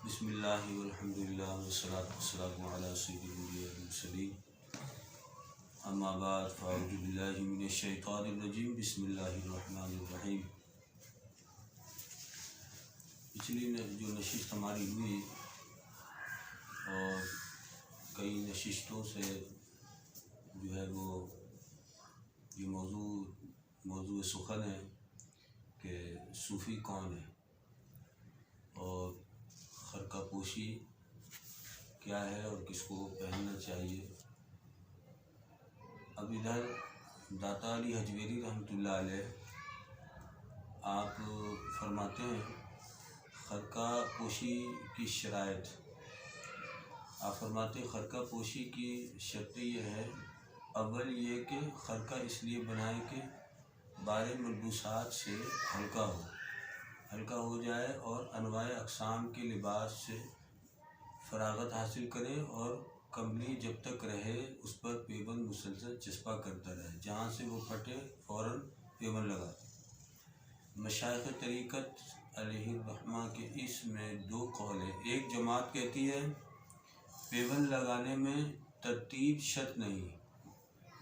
بسم اللہ والحمدللہ والصلاة والسلام علی سید الانبیاء والمرسلین اما بعد فاعوذ باللہ من الشیطان الرجیم بسم اللہ الرحمن الرحیم۔ پچھلی جو نشست ہماری ہوئی اور کئی نشستوں سے جو ہے وہ یہ موضوع سخن ہے کہ صوفی کون ہے اور خرقہ پوشی کیا ہے اور کس کو پہننا چاہیے۔ اب ادھر داتا علی حجویری رحمۃ اللہ علیہ آپ فرماتے ہیں خرقہ پوشی کی شرائط۔ آپ فرماتے ہیں خرقہ پوشی کی شرط یہ ہے، اول یہ کہ خرقہ اس لیے بنائے کہ بارے ملبوسات سے ہلکا ہو جائے اور انواع اقسام کے لباس سے فراغت حاصل کرے اور کملی جب تک رہے اس پر پیبند مسلسل چسپا کرتا رہے، جہاں سے وہ پھٹے فوراً پیبند لگاتے۔ مشائخ طریقت علیہ الرحمہ کے اس میں دو قول ہیں۔ ایک جماعت کہتی ہے پیبند لگانے میں ترتیب شرط نہیں،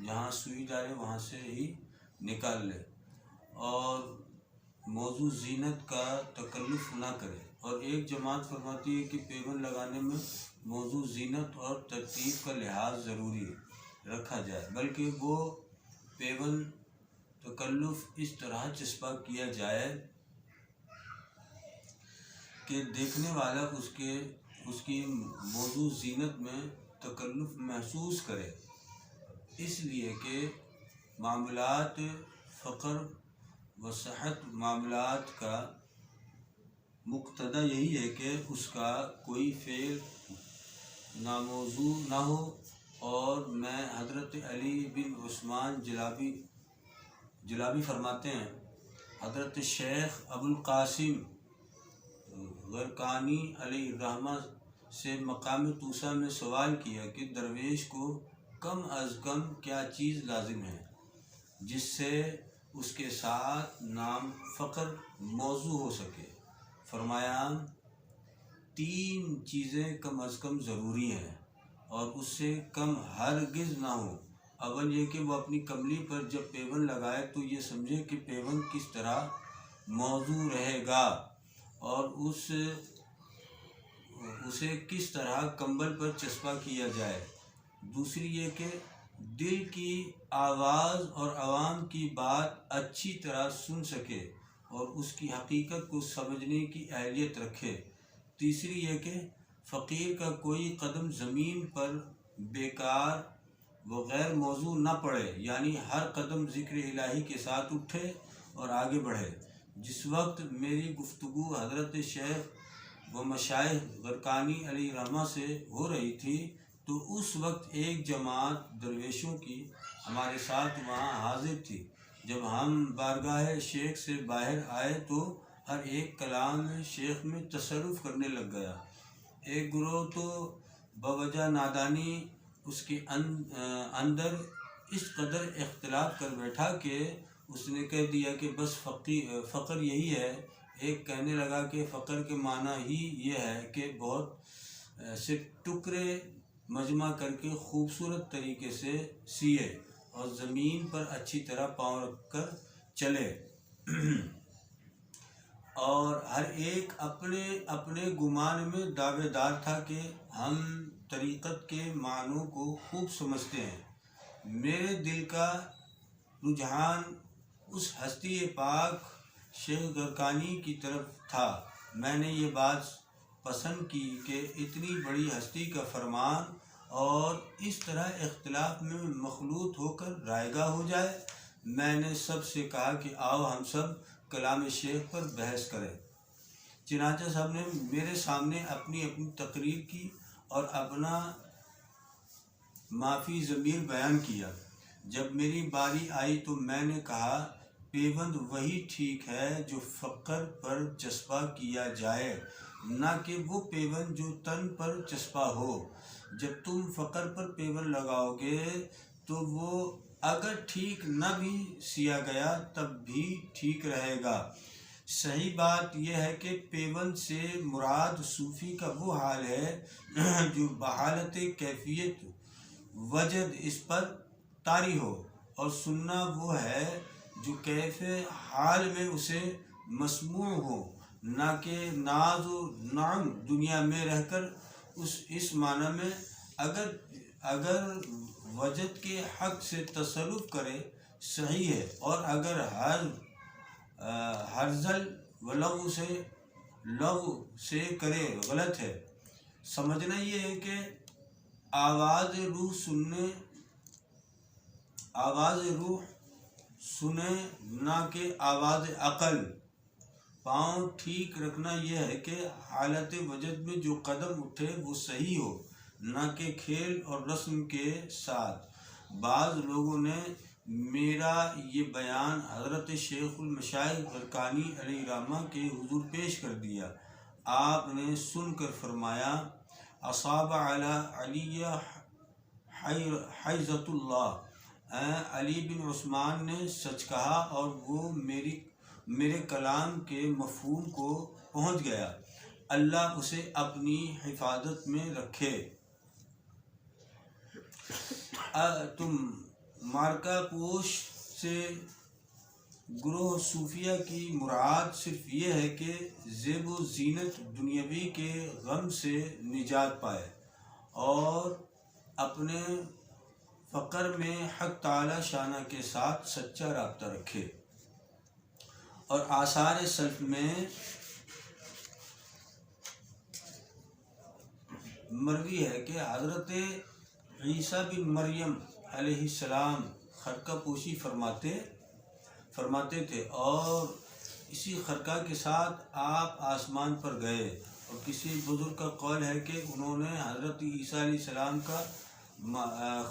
جہاں سوئی ڈالے وہاں سے ہی نکال لے اور موضوع زینت کا تکلف نہ کرے، اور ایک جماعت فرماتی ہے کہ پیبند لگانے میں موضوع زینت اور ترتیب کا لحاظ ضروری رکھا جائے، بلکہ وہ پیبند تکلف اس طرح چسپا کیا جائے کہ دیکھنے والا اس کی موضوع زینت میں تکلف محسوس کرے، اس لیے کہ معاملات فقر و صحت معاملات کا مقتضی یہی ہے کہ اس کا کوئی فعل ناموضوع نہ ہو۔ اور میں حضرت علی بن عثمان جلابی فرماتے ہیں، حضرت شیخ ابو القاسم غرقانی علیہ الرحمہ سے مقام توسا میں سوال کیا کہ درویش کو کم از کم کیا چیز لازم ہے جس سے اس کے ساتھ نام فقر موضوع ہو سکے۔ فرمایا 3 چیزیں کم از کم ضروری ہیں اور اس سے کم ہرگز نہ ہو۔ اول یہ کہ وہ اپنی کملی پر جب پیبند لگائے تو یہ سمجھے کہ پیبند کس طرح موضوع رہے گا اور اسے کس طرح کمبل پر چسپا کیا جائے۔ دوسری یہ کہ دل کی آواز اور عوام کی بات اچھی طرح سن سکے اور اس کی حقیقت کو سمجھنے کی اہلیت رکھے۔ تیسری یہ کہ فقیر کا کوئی قدم زمین پر بیکار و غیر موضوع نہ پڑے، یعنی ہر قدم ذکر الہی کے ساتھ اٹھے اور آگے بڑھے۔ جس وقت میری گفتگو حضرت شیخ و مشائخ غرقانی علیہ الرحمہ سے ہو رہی تھی تو اس وقت ایک جماعت درویشوں کی ہمارے ساتھ وہاں حاضر تھی۔ جب ہم بارگاہ شیخ سے باہر آئے تو ہر ایک کلام شیخ میں تصرف کرنے لگ گیا۔ ایک گروہ تو بوجہ نادانی اس کے اندر اس قدر اختلاف کر بیٹھا کہ اس نے کہہ دیا کہ بس فقر یہی ہے۔ ایک کہنے لگا کہ فقر کے معنی ہی یہ ہے کہ بہت سے ٹکڑے مجمع کر کے خوبصورت طریقے سے سیے اور زمین پر اچھی طرح پاؤں رکھ کر چلے، اور ہر ایک اپنے اپنے گمان میں دعوے دار تھا کہ ہم طریقت کے معنوں کو خوب سمجھتے ہیں۔ میرے دل کا رجحان اس ہستی پاک شیخ غرقانی کی طرف تھا۔ میں نے یہ بات پسند کی کہ اتنی بڑی ہستی کا فرمان اور اس طرح اختلاف میں مخلوط ہو کر رائے گاہ ہو جائے۔ میں نے سب سے کہا کہ آؤ ہم سب کلام شیخ پر بحث کریں۔ چنانچہ سب نے میرے سامنے اپنی تقریر کی اور اپنا معافی ضمیر بیان کیا۔ جب میری باری آئی تو میں نے کہا پیبند وہی ٹھیک ہے جو فقر پر چسپا کیا جائے، نہ کہ وہ پیبند جو تن پر چسپا ہو۔ جب تم فقر پر پیبند لگاؤ گے تو وہ اگر ٹھیک نہ بھی سیا گیا تب بھی ٹھیک رہے گا۔ صحیح بات یہ ہے کہ پیوند سے مراد صوفی کا وہ حال ہے جو بحالت کیفیت وجد اس پر طاری ہو، اور سننا وہ ہے جو کیف حال میں اسے مسموع ہو، نہ کہ ناز و نعم دنیا میں رہ کر اس معنی میں اگر وجد کے حق سے تصرف کرے صحیح ہے، اور اگر ہرزل و لغو سے کرے غلط ہے۔ سمجھنا یہ ہے کہ آواز روح سنے نہ کہ آواز عقل۔ پاؤں ٹھیک رکھنا یہ ہے کہ حالت وجد میں جو قدم اٹھے وہ صحیح ہو، نہ کہ کھیل اور رسم کے ساتھ۔ بعض لوگوں نے میرا یہ بیان حضرت شیخ المشائخ غرقانی علیہ الرحمہ کے حضور پیش کر دیا۔ آپ نے سن کر فرمایا، اصاب علی علی حیزۃ اللہ، علی بن عثمان نے سچ کہا اور وہ میرے کلام کے مفہوم کو پہنچ گیا، اللہ اسے اپنی حفاظت میں رکھے۔ تم مارکا پوش سے گروہ صوفیہ کی مراد صرف یہ ہے کہ زیب و زینت دنیاوی کے غم سے نجات پائے اور اپنے فقر میں حق تعالی شانہ کے ساتھ سچا رابطہ رکھے۔ اور آثار سلف میں مروی ہے کہ حضرت عیسیٰ بن مریم علیہ السلام خرقہ پوشی فرماتے تھے، اور اسی خرقہ کے ساتھ آپ آسمان پر گئے، اور کسی بزرگ کا قول ہے کہ انہوں نے حضرت عیسیٰ علیہ السلام کا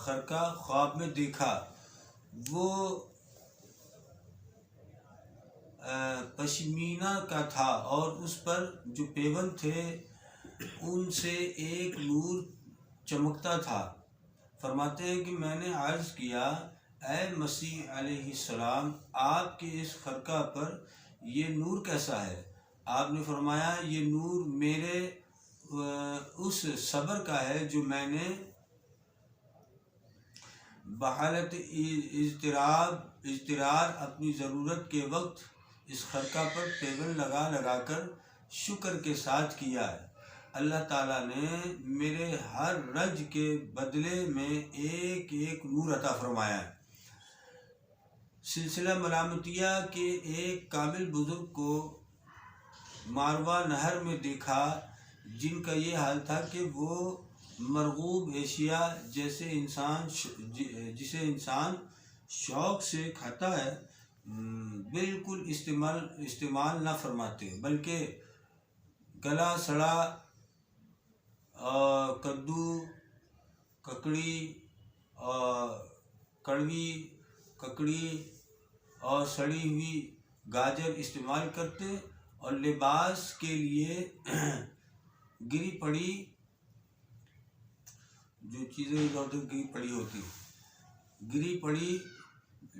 خرقہ خواب میں دیکھا۔ وہ پشمینہ کا تھا اور اس پر جو پیوند تھے ان سے ایک نور چمکتا تھا۔ فرماتے ہیں کہ میں نے عرض کیا، اے مسیح علیہ السلام، آپ کے اس خرقہ پر یہ نور کیسا ہے؟ آپ نے فرمایا، یہ نور میرے اس صبر کا ہے جو میں نے بحالت اضطرار اپنی ضرورت کے وقت اس خرقہ پر پیوند لگا کر شکر کے ساتھ کیا ہے۔ اللہ تعالیٰ نے میرے ہر رنج کے بدلے میں ایک ایک نور عطا فرمایا ہے۔ سلسلہ ملامتیہ کے ایک کامل بزرگ کو ماروا نہر میں دیکھا، جن کا یہ حال تھا کہ وہ مرغوب اشیاء جسے انسان شوق سے کھاتا ہے بالکل استعمال نہ فرماتے، بلکہ گلا سڑا کدو، ککڑی کڑوی ککڑی اور سڑی ہوئی گاجر استعمال کرتے، اور لباس کے لیے گری پڑی جو چیزیں ادھر ادھر گری پڑی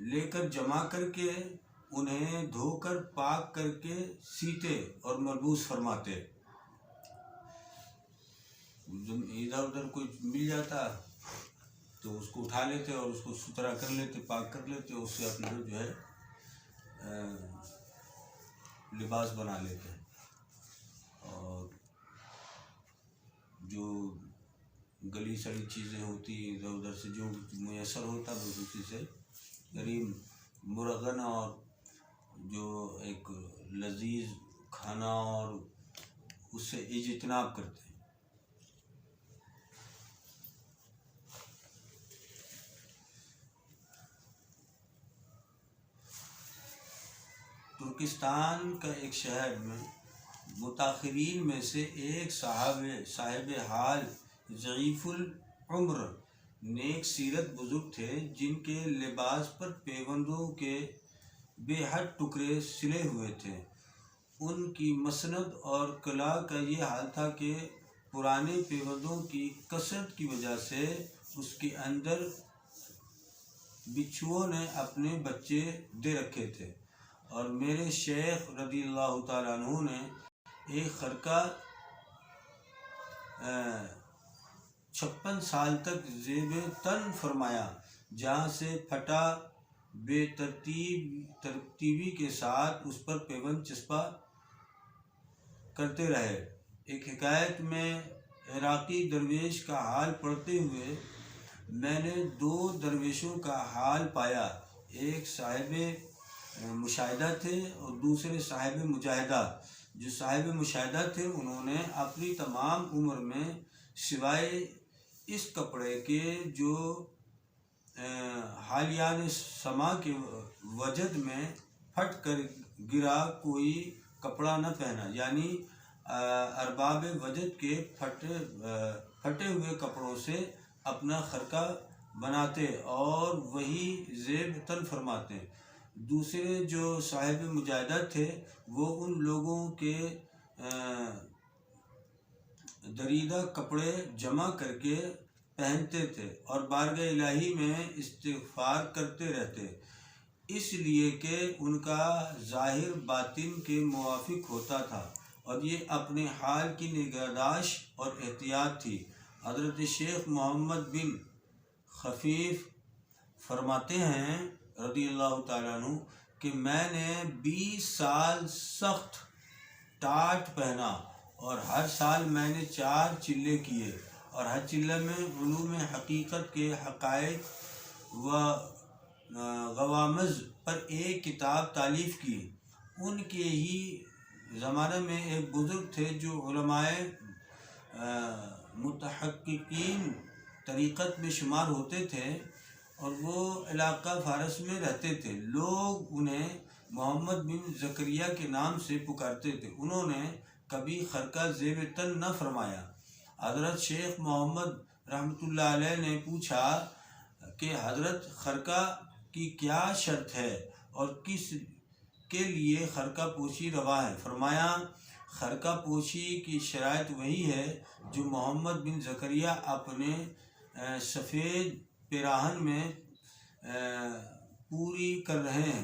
لے کر جمع کر کے انہیں دھو کر پاک کر کے سیتے اور ملبوس فرماتے۔ ادھر ادھر کوئی مل جاتا تو اس کو اٹھا لیتے اور اس کو ستھرا کر لیتے، پاک کر لیتے، اس سے اپنا جو ہے لباس بنا لیتے۔ اور جو گلی سڑی چیزیں ہوتی ادھر ادھر سے جو میسر ہوتا بس اسی سے قریب مرغن اور جو ایک لذیذ کھانا اور اس سے اجتناب کرتے ہیں۔ ترکستان کا ایک شہر میں متاخرین میں سے ایک صاحب حال ضعیف العمر نیک سیرت بزرگ تھے، جن کے لباس پر پیوندوں کے بے حد ٹکڑے سلے ہوئے تھے۔ ان کی مسند اور کلا کا یہ حال تھا کہ پرانے پیوندوں کی کثرت کی وجہ سے اس کے اندر بچھوؤں نے اپنے بچے دے رکھے تھے۔ اور میرے شیخ رضی اللہ تعالیٰ عنہ نے ایک خرقہ 56 سال تک زیب تن فرمایا، جہاں سے پھٹا بے ترتیبی کے ساتھ اس پر پیوند چسپا کرتے رہے۔ ایک حکایت میں عراقی درویش کا حال پڑھتے ہوئے میں نے 2 درویشوں کا حال پایا، ایک صاحب مشاہدہ تھے اور دوسرے صاحب مجاہدہ۔ جو صاحب مشاہدہ تھے انہوں نے اپنی تمام عمر میں سوائے اس کپڑے کے جو حالیان سما کے وجد میں پھٹ کر گرا کوئی کپڑا نہ پہنا، یعنی ارباب وجد کے پھٹے ہوئے کپڑوں سے اپنا خرقہ بناتے اور وہی زیب تن فرماتے۔ دوسرے جو صاحب مجاہدہ تھے وہ ان لوگوں کے دریدہ کپڑے جمع کر کے پہنتے تھے اور بارگاہ الہی میں استغفار کرتے رہتے، اس لیے کہ ان کا ظاہر باطن کے موافق ہوتا تھا اور یہ اپنے حال کی نگہداشت اور احتیاط تھی۔ حضرت شیخ محمد بن خفیف فرماتے ہیں رضی اللہ تعالیٰ عنہ کہ میں نے 20 سال سخت ٹاٹ پہنا اور ہر سال میں نے 4 چلے کیے اور ہر چلے میں علوم حقیقت کے حقائق و غوامض پر ایک کتاب تالیف کی۔ ان کے ہی زمانے میں ایک بزرگ تھے جو علماء متحققین طریقت میں شمار ہوتے تھے اور وہ علاقہ فارس میں رہتے تھے۔ لوگ انہیں محمد بن زکریا کے نام سے پکارتے تھے۔ انہوں نے کبھی خرقہ زیب تن نہ فرمایا۔ حضرت شیخ محمد رحمۃ اللہ علیہ نے پوچھا کہ حضرت خرقہ کی کیا شرط ہے اور کس کے لیے خرقہ پوشی روا ہے؟ فرمایا خرقہ پوشی کی شرائط وہی ہے جو محمد بن زکریا اپنے سفید پیراہن میں پوری کر رہے ہیں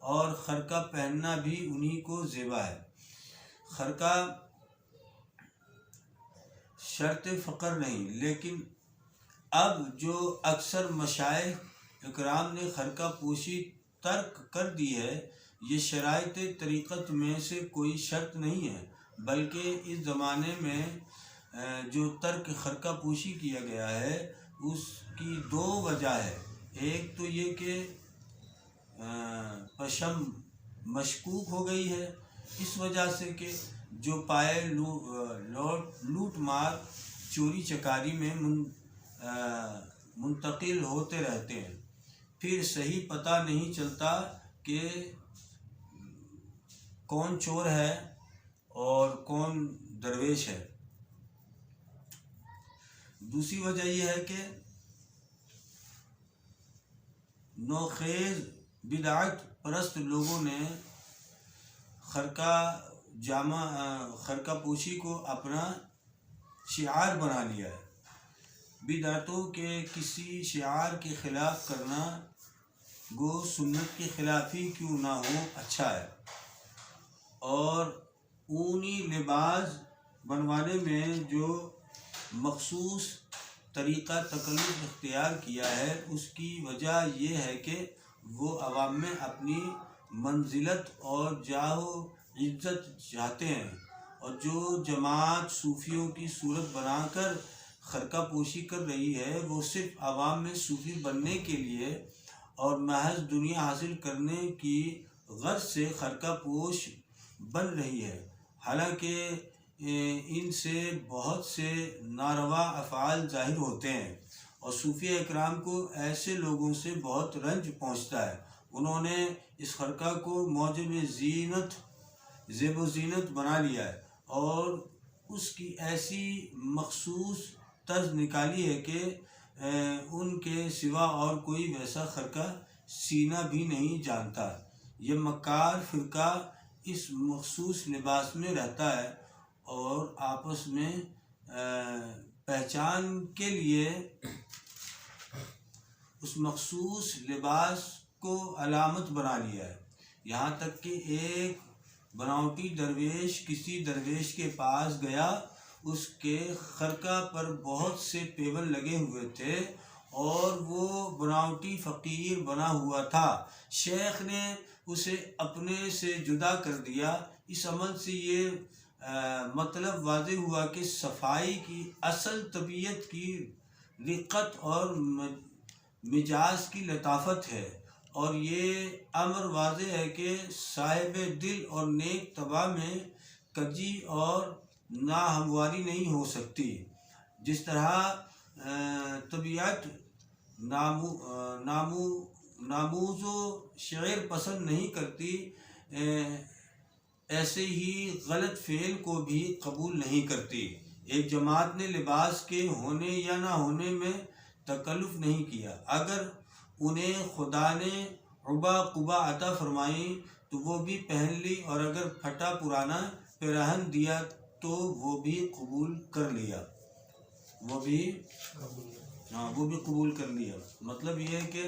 اور خرقہ پہننا بھی انہی کو زیبا ہے۔ خرقہ شرط فقر نہیں، لیکن اب جو اکثر مشائخ اکرام نے خرقہ پوشی ترک کر دی ہے، یہ شرائط طریقت میں سے کوئی شرط نہیں ہے، بلکہ اس زمانے میں جو ترک خرقہ پوشی کیا گیا ہے اس کی 2 وجہ ہے۔ ایک تو یہ کہ پشم مشکوک ہو گئی ہے، اس وجہ سے کہ جو پائے لوٹ مار چوری چکاری میں منتقل ہوتے رہتے ہیں، پھر صحیح پتہ نہیں چلتا کہ کون چور ہے اور کون درویش ہے۔ دوسری وجہ یہ ہے کہ نوخیز بدعت پرست لوگوں نے خرقہ پوشی کو اپنا شعار بنا لیا ہے۔ بدعتوں کے کسی شعار کے خلاف کرنا گو سنت کی خلافی کیوں نہ ہو اچھا ہے، اور اونی لباس بنوانے میں جو مخصوص طریقہ تکلف اختیار کیا ہے اس کی وجہ یہ ہے کہ وہ عوام میں اپنی منزلت اور جاہ و عزت چاہتے ہیں، اور جو جماعت صوفیوں کی صورت بنا کر خرقہ پوشی کر رہی ہے وہ صرف عوام میں صوفی بننے کے لیے اور محض دنیا حاصل کرنے کی غرض سے خرقہ پوش بن رہی ہے، حالانکہ ان سے بہت سے ناروا افعال ظاہر ہوتے ہیں اور صوفیہ اکرام کو ایسے لوگوں سے بہت رنج پہنچتا ہے۔ انہوں نے اس خرقہ کو موجب زیب و زینت بنا لیا ہے اور اس کی ایسی مخصوص طرز نکالی ہے کہ ان کے سوا اور کوئی ویسا خرقہ سینا بھی نہیں جانتا۔ یہ مکار فرقہ اس مخصوص لباس میں رہتا ہے اور آپس میں پہچان کے لیے اس مخصوص لباس کو علامت بنا لیا ہے۔ یہاں تک کہ ایک بناوٹی درویش کسی درویش کے پاس گیا، اس کے خرقہ پر بہت سے پیول لگے ہوئے تھے اور وہ بناوٹی فقیر بنا ہوا تھا۔ شیخ نے اسے اپنے سے جدا کر دیا۔ اس عمل سے یہ مطلب واضح ہوا کہ صفائی کی اصل طبیعت کی رقت اور مجاز کی لطافت ہے، اور یہ امر واضح ہے کہ صاحب دل اور نیک طبع میں کجی اور ناہمواری نہیں ہو سکتی۔ جس طرح طبیعت ناموز و شعر پسند نہیں کرتی، ایسے ہی غلط فعل کو بھی قبول نہیں کرتی۔ ایک جماعت نے لباس کے ہونے یا نہ ہونے میں تکلف نہیں کیا۔ اگر انہیں خدا نے عبا قبا عطا فرمائی تو وہ بھی پہن لی، اور اگر پھٹا پرانا پیراہن دیا تو وہ بھی قبول کر لیا۔ وہ بھی قبول کر لیا۔ مطلب یہ ہے کہ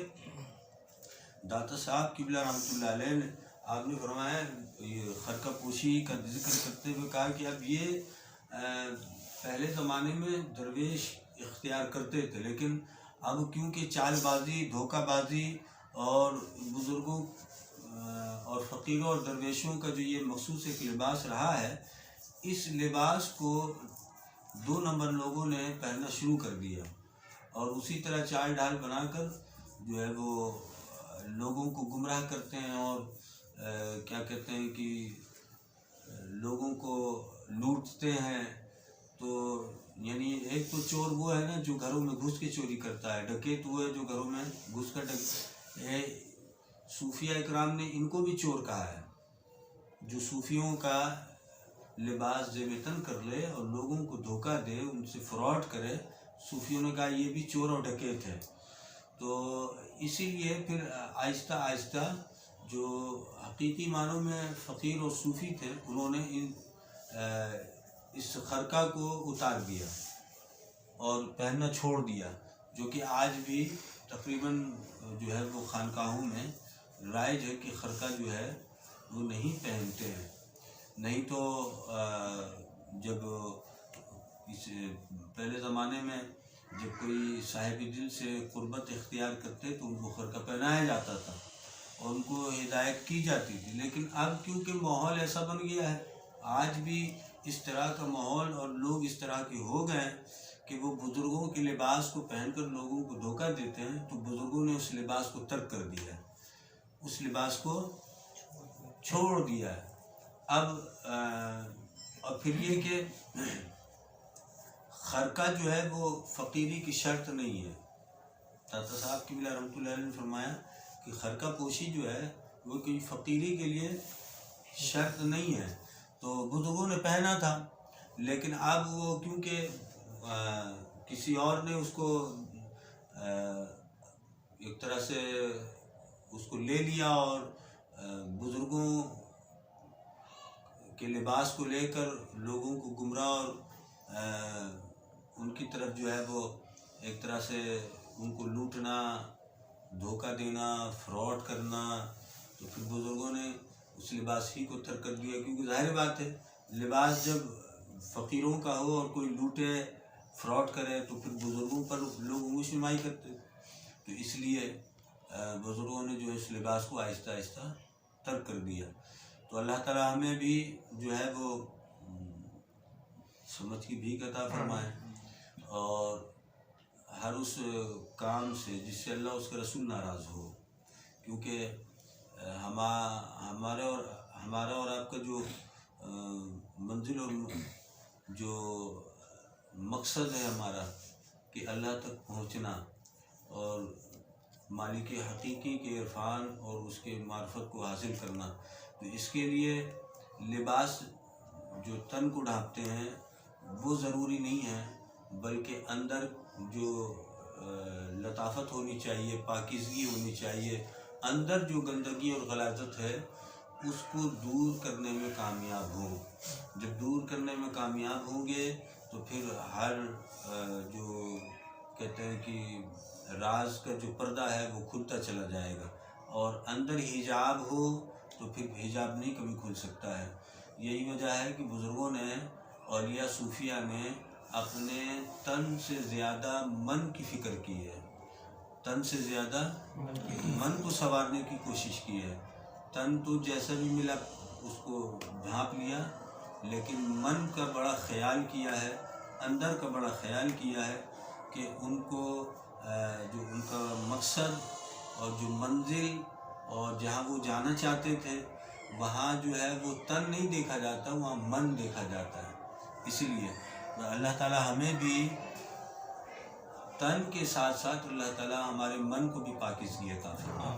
داتا صاحب قبلہ رحمۃ اللہ علیہ نے آپ نے فرمایا، یہ خرقہ پوشی کا ذکر کرتے ہوئے کہا کہ اب یہ پہلے زمانے میں درویش اختیار کرتے تھے، لیکن اب کیونکہ چال بازی، دھوکہ بازی اور بزرگوں اور فقیروں اور درویشوں کا جو یہ مخصوص ایک لباس رہا ہے، اس لباس کو 2 نمبر لوگوں نے پہننا شروع کر دیا، اور اسی طرح چال ڈھال بنا کر جو ہے وہ لوگوں کو گمراہ کرتے ہیں، اور کیا کہتے ہیں کہ لوگوں کو لوٹتے ہیں۔ تو یعنی ایک تو چور وہ ہے نا جو گھروں میں گھس کے چوری کرتا ہے، ڈکیت وہ ہے جو گھروں میں گھس کر صوفیہ اکرام نے ان کو بھی چور کہا ہے، جو صوفیوں کا لباس زیب تن کر لے اور لوگوں کو دھوکہ دے، ان سے فراڈ کرے، صوفیوں نے کہا یہ بھی چور اور ڈکیت ہے۔ تو اسی لیے پھر آہستہ آہستہ جو حقیقی معنوں میں فقیر اور صوفی تھے، انہوں نے اس خرقہ کو اتار دیا اور پہننا چھوڑ دیا، جو کہ آج بھی تقریباً جو ہے وہ خانقاہوں میں رائج ہے کہ خرقہ جو ہے وہ نہیں پہنتے ہیں۔ نہیں تو جب اس پہلے زمانے میں جب کوئی صاحب دل سے قربت اختیار کرتے تو ان کو خرقہ پہنایا جاتا تھا اور ان کو ہدایت کی جاتی تھی، لیکن اب کیونکہ ماحول ایسا بن گیا ہے، آج بھی اس طرح کا ماحول اور لوگ اس طرح کے ہو گئے ہیں کہ وہ بزرگوں کے لباس کو پہن کر لوگوں کو دھوکہ دیتے ہیں، تو بزرگوں نے اس لباس کو ترک کر دیا ہے، اس لباس کو چھوڑ دیا ہے۔ اب اور پھر یہ کہ خرقہ جو ہے وہ فقیری کی شرط نہیں ہے۔ داتا صاحب قبلہ رحمۃ اللہ علیہ نے فرمایا کہ خرقہ پوشی جو ہے وہ کوئی فقیری کے لیے شرط نہیں ہے۔ تو بزرگوں نے پہنا تھا، لیکن اب وہ کیونکہ کسی اور نے اس کو ایک طرح سے اس کو لے لیا اور بزرگوں کے لباس کو لے کر لوگوں کو گمراہ اور ان کی طرف جو ہے وہ ایک طرح سے ان کو لوٹنا، دھوکہ دینا، فراڈ کرنا، تو پھر بزرگوں نے اس لباس ہی کو ترک کر دیا، کیونکہ ظاہر بات ہے لباس جب فقیروں کا ہو اور کوئی لوٹے، فراڈ کرے، تو پھر بزرگوں پر لوگ انگوش نمائی کرتے، تو اس لیے بزرگوں نے جو اس لباس کو آہستہ آہستہ ترک کر دیا۔ تو اللہ تعالیٰ ہمیں بھی جو ہے وہ سمجھ کی بھیک عطا فرمائے، اور ہر اس کام سے جس سے اللہ اس کا رسول ناراض ہو، کیونکہ ہمارا اور آپ کا جو منزل اور جو مقصد ہے ہمارا کہ اللہ تک پہنچنا اور مالک حقیقی کے عرفان اور اس کے معرفت کو حاصل کرنا، تو اس کے لیے لباس جو تن کو ڈھانپتے ہیں وہ ضروری نہیں ہے، بلکہ اندر جو لطافت ہونی چاہیے، پاکیزگی ہونی چاہیے، اندر جو گندگی اور غلاظت ہے اس کو دور کرنے میں کامیاب ہوں۔ جب دور کرنے میں کامیاب ہوں گے تو پھر ہر جو کہتے ہیں کہ راز کا جو پردہ ہے وہ کھلتا چلا جائے گا، اور اندر حجاب ہو تو پھر حجاب نہیں کبھی کھل سکتا ہے۔ یہی وجہ ہے کہ بزرگوں نے، اولیاء صوفیہ نے اپنے تن سے زیادہ من کی فکر کی ہے، تن سے زیادہ من کو سنوارنے کی کوشش کی ہے۔ تن تو جیسا بھی ملا اس کو ڈھانپ لیا، لیکن من کا بڑا خیال کیا ہے، اندر کا بڑا خیال کیا ہے کہ ان کو جو ان کا مقصد اور جو منزل اور جہاں وہ جانا چاہتے تھے وہاں جو ہے وہ تن نہیں دیکھا جاتا، وہاں من دیکھا جاتا ہے۔ اسی لیے اللہ تعالیٰ ہمیں بھی تن کے ساتھ ساتھ اللہ تعالیٰ ہمارے من کو بھی پاکیزگی عطا فرمائے۔